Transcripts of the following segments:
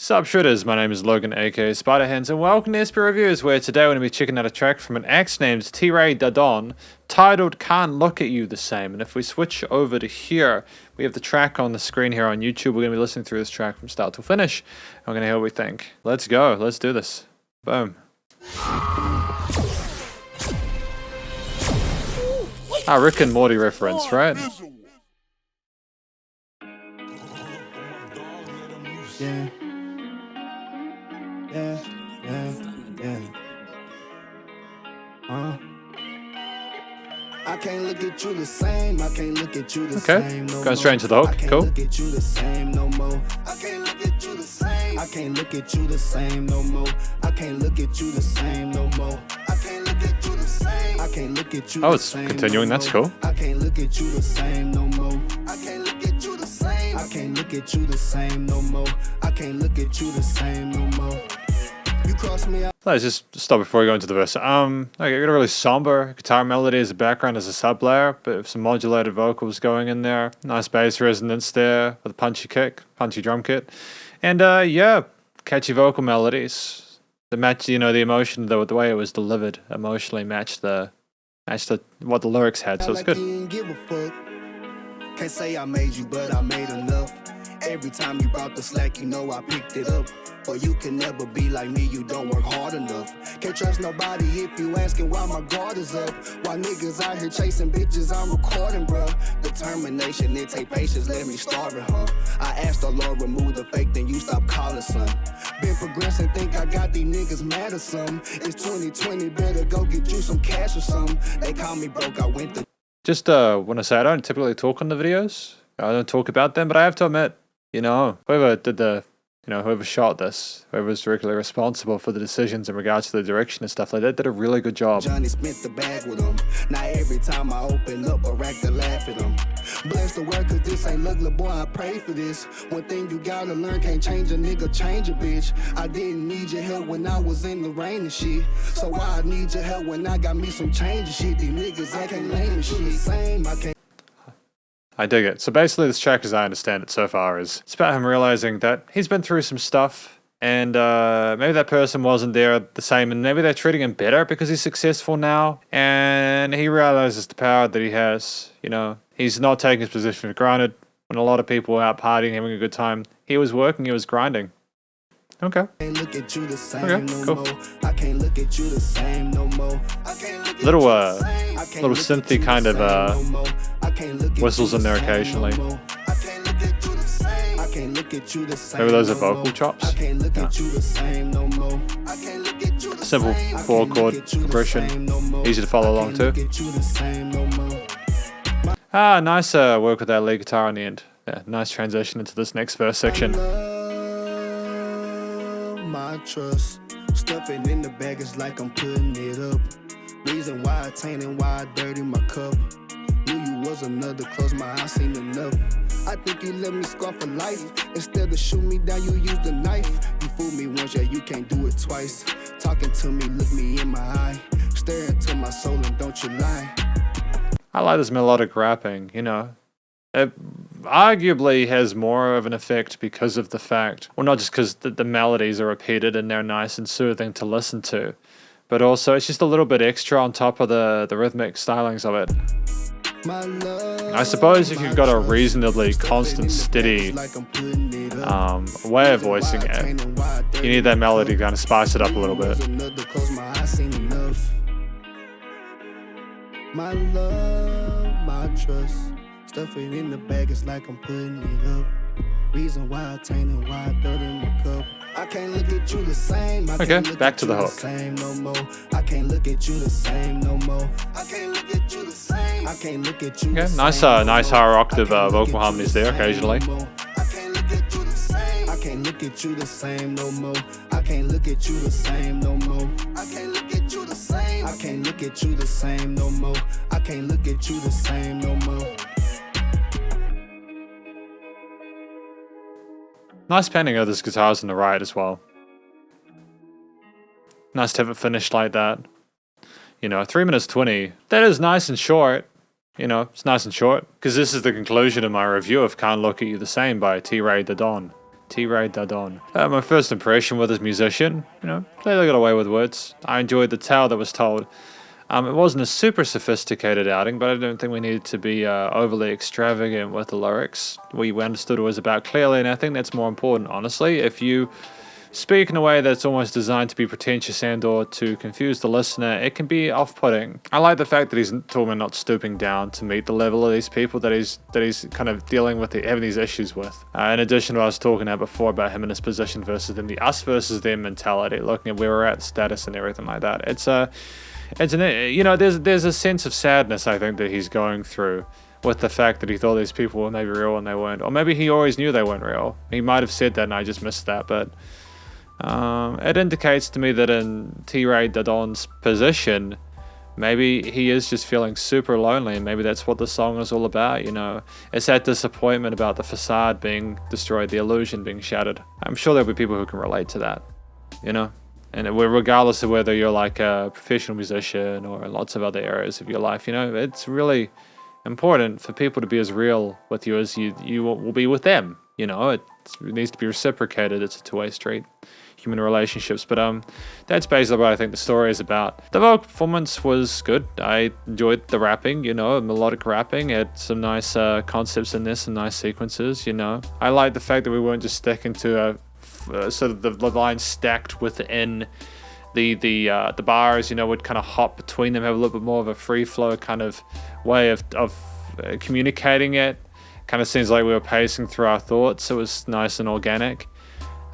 Sup Shredders, my name is Logan aka Spiderhands, and welcome to SP Reviews, where today we're going to be checking out a track from an act named T-Ray Dadon titled Can't Look at You the Same. And if we switch over to here, we have the track on the screen here on YouTube. We're going to be listening through this track from start to finish. I'm going to hear what we think. Let's go, let's do this. Boom. Ah, Rick and Morty reference, right? Yeah. I can't look at you the same. I can't look at you the same. No going straight into the hook. Cool. Look at you the same no more. I can't look at you the same. I can't look at you the same no more. I can't look at you the same no more. I can't look at you the same. I can't look at you. Oh, it's continuing. That's cool. I can't look at you the same no more. I can't look at you the same. I can't look at you the same no more. I can't look at you the same no more. You cross me out. Let's just stop before we go into the verse. Okay, got a really somber guitar melody as a background as a sub layer, but with some modulated vocals going in there. Nice bass resonance there with a punchy kick, punchy drum kit. And yeah, catchy vocal melodies. The match, you know, the emotion, the way it was delivered emotionally matched what the lyrics had, so it's good. Can't say I made you, but I made enough. Every time you brought the slack, you know I picked it up. But you can never be like me, you don't work hard enough. Can't trust nobody if you asking why my guard is up. Why niggas out here chasing bitches, I'm recording, bruh. Determination, it take patience, let me start it, huh? I asked the Lord, remove the fake, then you stop calling, son. Been progressing, think I got these niggas mad or something. It's 2020, better go get you some cash or something. They call me broke, I went to... Just want to say, I don't typically talk on the videos. I don't talk about them, but I have to admit, you know, whoever shot this, whoever was directly responsible for the decisions in regards to the direction and stuff like that, did a really good job. Johnny spent the bag with him. Now every time I open up, I rack to laugh at him. Bless the word, cause this ain't luck, little boy, I pray for this. One thing you gotta learn, can't change a nigga, change a bitch. I didn't need your help when I was in the rain and shit. So why I need your help when I got me some change and shit? These niggas, I can't lame and shit. The same, I can't. I dig it. So basically this track, as I understand it so far, is it's about him realizing that he's been through some stuff and maybe that person wasn't there the same and maybe they're treating him better because he's successful now, and he realizes the power that he has. You know, he's not taking his position for granted. When a lot of people were out partying, having a good time, he was working, he was grinding. Okay. Little synthy kind of whistles in there occasionally. Maybe those are vocal chops. Yeah. Simple 4-chord progression, easy to follow along too. Ah, nice work with that lead guitar on the end. Yeah, nice transition into this next verse section. My trust, stuffing in the bag is like I'm putting it up. Reason why I taint and why I dirty my cup. Knew you was another, close my eyes, seen enough. I think you let me scar for life. Instead of shoot me down, you use the knife. You fooled me once, yeah, you can't do it twice. Talking to me, look me in my eye. Stare into my soul and don't you lie. I like this melodic rapping, you know. It arguably has more of an effect because of the fact, well, not just because the melodies are repeated and they're nice and soothing to listen to, but also it's just a little bit extra on top of the rhythmic stylings of it. I suppose if you've got a reasonably constant, steady way of voicing it, you need that melody to kind of spice it up a little bit. My love, my trust. Stuffing in the bag is like I'm putting it up. Reason why I taint and why I dirt in my cup. I can't look at you the same. Okay, back to the hook. I can't look at you the same no more. I can't look at you the same. I can't look at you. Okay, nice higher octave vocal harmonies there occasionally. I can't look at you the same. I can't look at you the same no more. I can't look at you the same no more. I can't look at you the same. I can't look at you the same no more. I can't look at you the same no more. Nice panning of this guitars on the right as well. Nice to have it finished like that. You know, 3 minutes 20. That is nice and short. You know, it's nice and short. Because this is the conclusion of my review of Can't Look at You the Same by T-Ray Dadon. T-Ray Dadon. My first impression with his musician, you know, clearly got away with words. I enjoyed the tale that was told. It wasn't a super sophisticated outing, but I don't think we needed to be overly extravagant with the lyrics. We understood what it was about clearly, and I think that's more important, honestly. If you speak in a way that's almost designed to be pretentious and or to confuse the listener, it can be off-putting. I like the fact that he's talking about not stooping down to meet the level of these people that he's kind of dealing with, having these issues with. In addition to what I was talking about before about him and his position versus them, the us versus them mentality, looking at where we're at, status and everything like that. It's you know, there's a sense of sadness, I think, that he's going through with the fact that he thought these people were maybe real and they weren't. Or maybe he always knew they weren't real. He might have said that and I just missed that, but it indicates to me that in T-Ray Dadon's position, maybe he is just feeling super lonely, and maybe that's what the song is all about, you know. It's that disappointment about the facade being destroyed, the illusion being shattered. I'm sure there'll be people who can relate to that, you know. And regardless of whether you're like a professional musician or in lots of other areas of your life, you know, it's really important for people to be as real with you as you will be with them. You know, it needs to be reciprocated. It's a two-way street, human relationships. But that's basically what I think the story is about. The vocal performance was good. I enjoyed the rapping, you know, melodic rapping. It had some nice concepts in there, some nice sequences, you know. I like the fact that we weren't just sticking to sort of the lines stacked within the bars, you know, would kind of hop between them, have a little bit more of a free flow kind of way of communicating it. Kind of seems like we were pacing through our thoughts. It was nice and organic.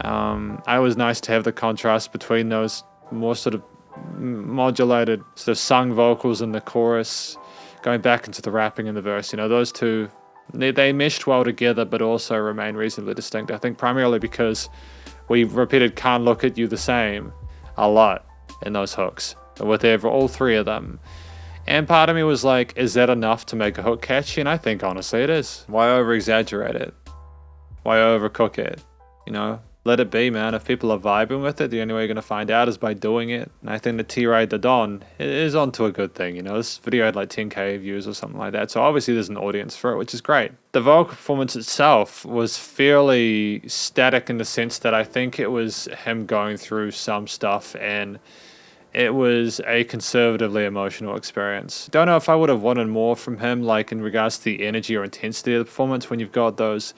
It was nice to have the contrast between those more sort of modulated sort of sung vocals in the chorus going back into the rapping in the verse. You know, those two, they meshed well together but also remain reasonably distinct. I think primarily because we repeated "Can't Look at You the Same" a lot in those hooks with all three of them. And part of me was like, is that enough to make a hook catchy? And I think honestly it is. Why over-exaggerate it? Why overcook it? You know, let it be, man. If people are vibing with it, the only way you're going to find out is by doing it. And I think the T-Ray Dadon is onto a good thing. You know, this video had like 10k views or something like that. So obviously there's an audience for it, which is great. The vocal performance itself was fairly static in the sense that I think it was him going through some stuff, and it was a conservatively emotional experience. Don't know if I would have wanted more from him, like in regards to the energy or intensity of the performance when you've got those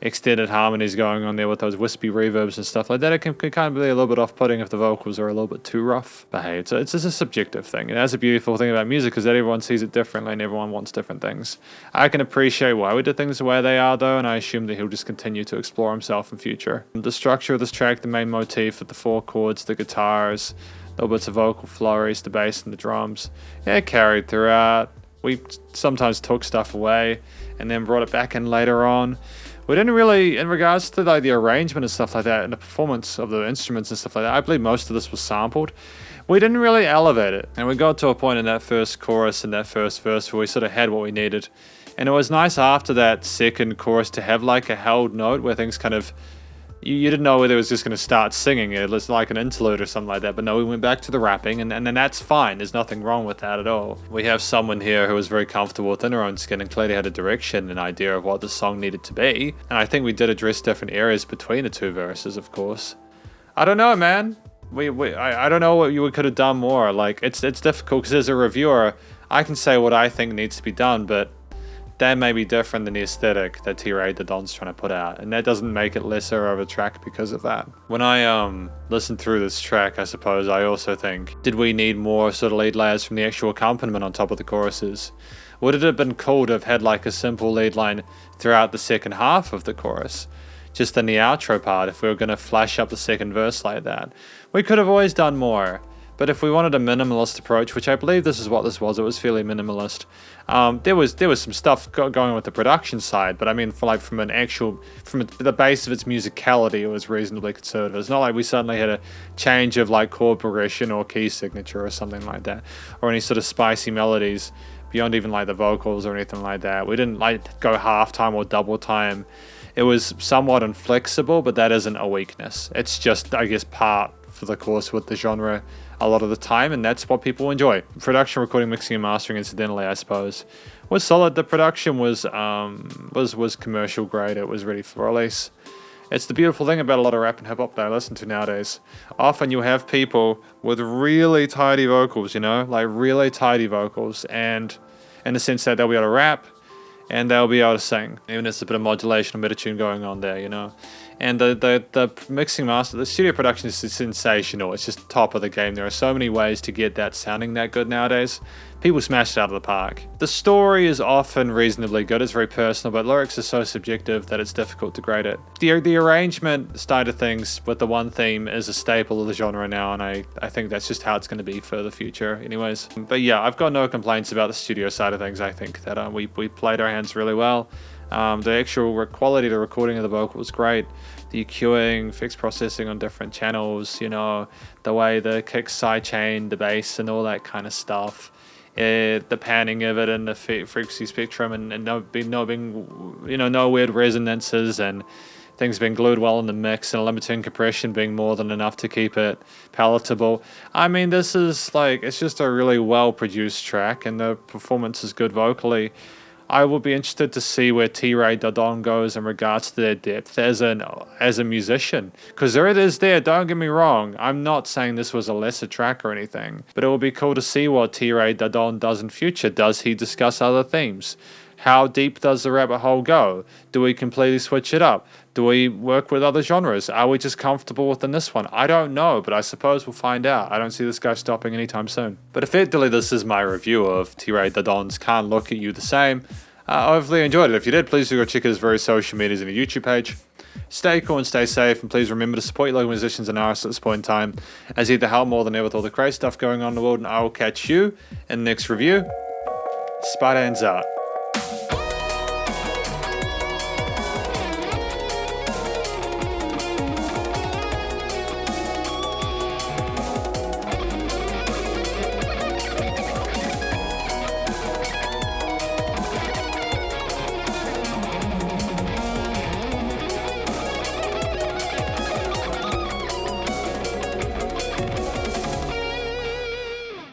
extended harmonies going on there with those wispy reverbs and stuff like that. It can kind of be a little bit off-putting if the vocals are a little bit too rough. But hey, it's just a subjective thing. And that's a beautiful thing about music, is that everyone sees it differently and everyone wants different things. I can appreciate why we did things the way they are, though, and I assume that he'll just continue to explore himself in future. The structure of this track, the main motif of the four chords, the guitars, little bits of vocal flurries, the bass and the drums, yeah, carried throughout. We sometimes took stuff away and then brought it back in later on. We didn't really, in regards to like the arrangement and stuff like that and the performance of the instruments and stuff like that, I believe most of this was sampled. We didn't really elevate it. And we got to a point in that first chorus and that first verse where we sort of had what we needed. And it was nice after that second chorus to have like a held note where things kind of, you didn't know whether it was just going to start singing. It was like an interlude or something like that. But no, we went back to the rapping, and then that's fine. There's nothing wrong with that at all. We have someone here who was very comfortable within her own skin and clearly had a direction and idea of what the song needed to be. And I think we did address different areas between the two verses, of course. I don't know, man. I don't know what you could have done more. Like, it's difficult because as a reviewer, I can say what I think needs to be done, but that may be different than the aesthetic that T-Ray Dadon's trying to put out, and that doesn't make it lesser of a track because of that. When I listen through this track, I suppose I also think, did we need more sort of lead layers from the actual accompaniment on top of the choruses? Would it have been cool to have had like a simple lead line throughout the second half of the chorus, just in the outro part, if we were going to flash up the second verse like that? We could have always done more. But if we wanted a minimalist approach, which I believe this is what this was, it was fairly minimalist. There was some stuff going on with the production side, but I mean, from the base of its musicality, it was reasonably conservative. It's not like we suddenly had a change of like chord progression or key signature or something like that, or any sort of spicy melodies beyond even like the vocals or anything like that. We didn't like go half time or double time. It was somewhat inflexible, but that isn't a weakness. It's just, I guess, part for the course with the genre a lot of the time, and that's what people enjoy. Production, recording, mixing, and mastering, incidentally, I suppose, was solid. The production was commercial grade. It was ready for release. It's the beautiful thing about a lot of rap and hip hop that I listen to nowadays. Often you have people with really tidy vocals, you know, like really tidy vocals, and in the sense that they'll be able to rap and they'll be able to sing. Even if there's a bit of modulation or bit of tune going on there, you know. And the mixing master, the studio production is sensational. It's just top of the game. There are so many ways to get that sounding that good nowadays. People smash it out of the park. The story is often reasonably good. It's very personal, but lyrics are so subjective that it's difficult to grade it. The arrangement side of things with the one theme is a staple of the genre now, and I think that's just how it's going to be for the future anyways. But yeah, I've got no complaints about the studio side of things. I think that we played our hands really well. The actual quality of the recording of the vocal was great. The EQing, fixed processing on different channels, you know, the way the kick sidechain, the bass, and all that kind of stuff. The panning of it and the frequency spectrum, and no weird resonances, and things being glued well in the mix, and limiting compression being more than enough to keep it palatable. I mean, this is like, it's just a really well produced track, and the performance is good vocally. I will be interested to see where T-Ray Dodon goes in regards to their depth as a musician, because there it is there, don't get me wrong. I'm not saying this was a lesser track or anything, but it will be cool to see what T-Ray Dodon does in future. Does he discuss other themes? How deep does the rabbit hole go? Do we completely switch it up? Do we work with other genres? Are we just comfortable within this one? I don't know, but I suppose we'll find out. I don't see this guy stopping anytime soon. But effectively, this is my review of T-Ray Dodon's Can't Look at You the Same. Hopefully you enjoyed it. If you did, please do go check out his various social medias and a YouTube page. Stay cool and stay safe, and please remember to support your local musicians and artists at this point in time, as either help more than ever with all the crazy stuff going on in the world, and I will catch you in the next review. Spiderhands Out.